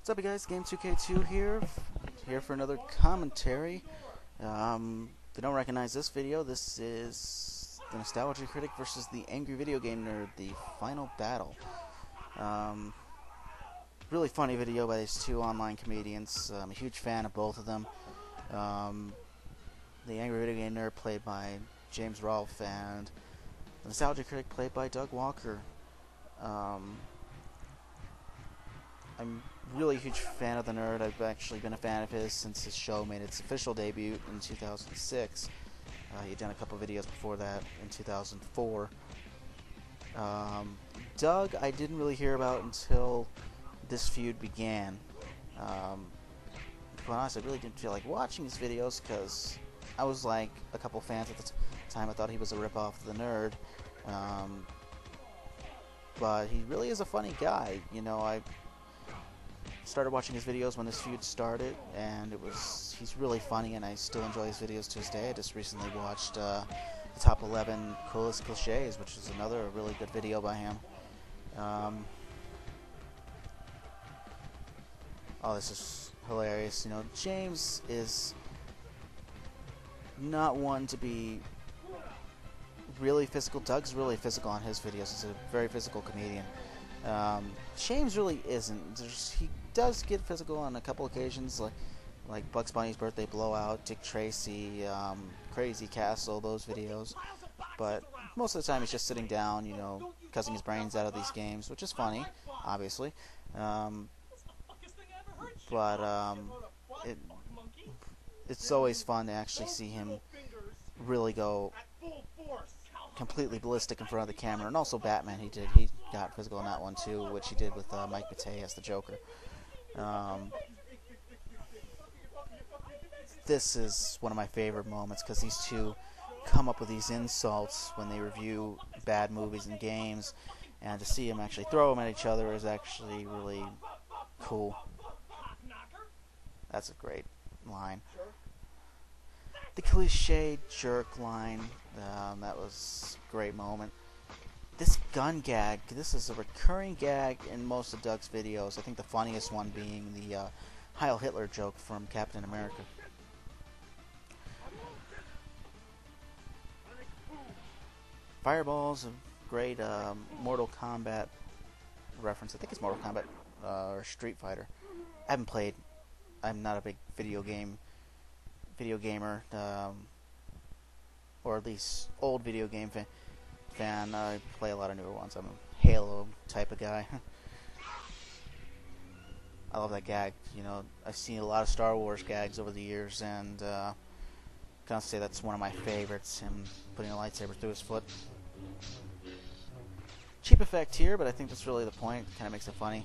What's up, you guys? TheGame2k2 here for another commentary. If you don't recognize this video, this is the Nostalgia Critic versus the Angry Video Game Nerd, the final battle. Really funny video by these two online comedians. I'm a huge fan of both of them. The Angry Video Game Nerd played by James Rolfe, and the Nostalgia Critic played by Doug Walker. I'm really a huge fan of the nerd. I've actually been a fan of his since his show made its official debut in 2006. He'd done a couple videos before that in 2004. Doug, I didn't really hear about until this feud began. To be honest, I really didn't feel like watching his videos because I was like a couple fans at the time. I thought he was a ripoff of the nerd. But he really is a funny guy. You know, I started watching his videos when this feud started, and he's really funny, and I still enjoy his videos to this day. I just recently watched the top 11 coolest cliches, which is another really good video by him. Oh, this is hilarious. You know, James is not one to be really physical. Doug's really physical on his videos. He's a very physical comedian. James really isn't. He does get physical on a couple occasions, like Bugs Bunny's Birthday Blowout, Dick Tracy, Crazy Castle, those videos. But most of the time he's just sitting down, you know, cussing his brains out of these games, which is funny, obviously. It's always fun to actually see him really go completely ballistic in front of the camera. And also Batman, he got physical in that one too, which he did with Mike Matei as the Joker. This is one of my favorite moments because these two come up with these insults when they review bad movies and games, and to see them actually throw them at each other is actually really cool. That's a great line. The cliche jerk line, that was a great moment. This gun gag, this is a recurring gag in most of Doug's videos. I think the funniest one being the Heil Hitler joke from Captain America. Fireball's a great Mortal Kombat reference. I think it's Mortal Kombat or Street Fighter. I haven't played. I'm not a big video gamer, or at least old video game fan. I play a lot of newer ones. I'm a Halo type of guy. I love that gag. You know, I've seen a lot of Star Wars gags over the years, and can't say that's one of my favorites. Him putting a lightsaber through his foot. Cheap effect here, but I think that's really the point. Kind of makes it funny.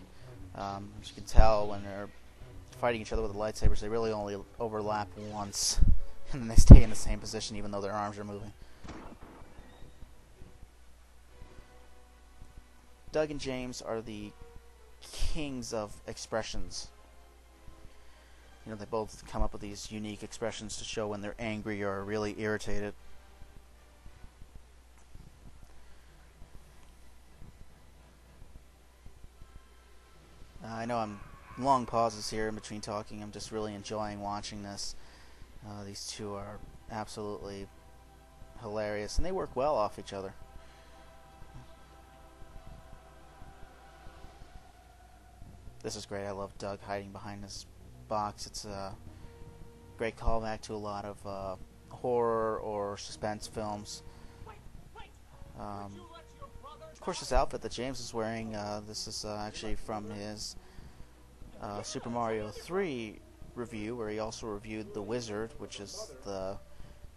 As you can tell, when they're fighting each other with the lightsabers, they really only overlap once, and then they stay in the same position even though their arms are moving. Doug and James are the kings of expressions. You know, they both come up with these unique expressions to show when they're angry or really irritated. I know I'm long pauses here in between talking. I'm just really enjoying watching this. These two are absolutely hilarious, and they work well off each other. This is great. I love Doug hiding behind this box. It's a great callback to a lot of horror or suspense films. Of course, this outfit that James is wearing, this is actually from his Super Mario 3 review, where he also reviewed The Wizard, which is the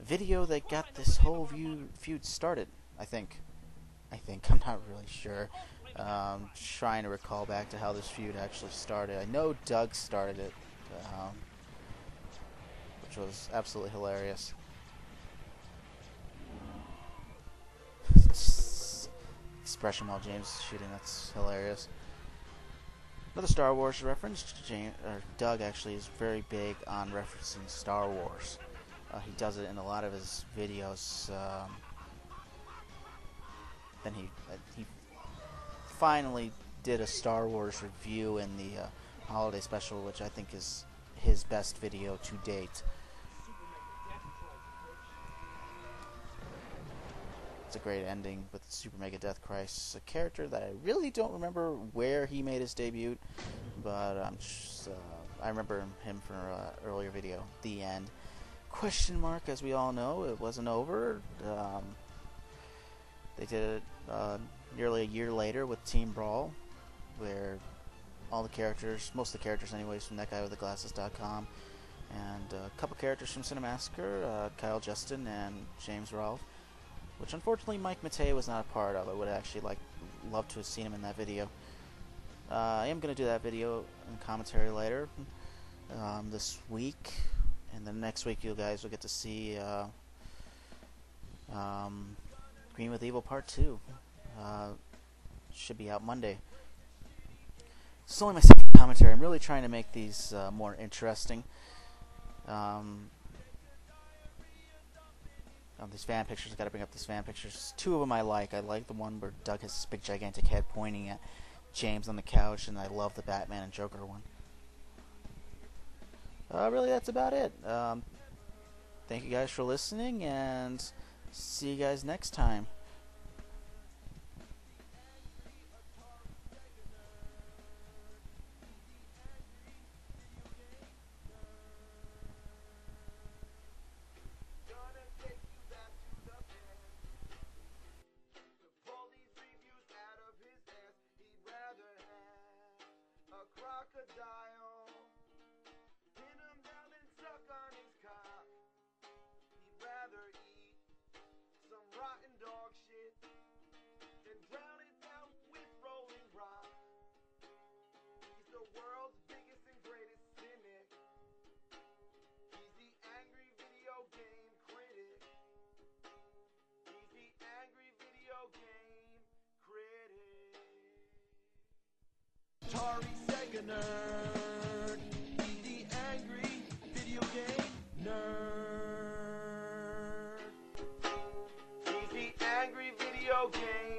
video that got this whole feud started, I think. I'm not really sure. Trying to recall back to how this feud actually started. I know Doug started it, which was absolutely hilarious. Expression while James is shooting, that's hilarious. Another Star Wars reference. Doug actually is very big on referencing Star Wars. He does it in a lot of his videos. Then he finally did a Star Wars review in the holiday special, which I think is his best video to date. It's a great ending with Super Mega Death Christ, a character that I really don't remember where he made his debut, but I remember him from an earlier video. The end. Question mark, as we all know, it wasn't over. They did it nearly a year later with Team Brawl, where all the characters, most of the characters anyways, from TheGuy2k2.com, and a couple characters from Cinemassacre, Kyle Justin and James Rolfe, which unfortunately Mike Matei was not a part of. I would have actually loved to have seen him in that video. I am going to do that video and commentary later this week, and then next week you guys will get to see Green with Evil Part 2. Should be out Monday. It's only my second commentary. I'm really trying to make these more interesting. These fan pictures, I gotta bring up these fan pictures. Two of them I like. I like the one where Doug has this big gigantic head pointing at James on the couch, and I love the Batman and Joker one. Really, that's about it. Thank you guys for listening, and see you guys next time. Crocodile, pin him down and suck on his cock. He'd rather eat some rotten dog shit than drown it out with rolling rock. He's the world's biggest and greatest cynic. He's the angry video game critic. He's the angry video game critic. Atari Sega nerd. He's the angry video game nerd. He's the angry video game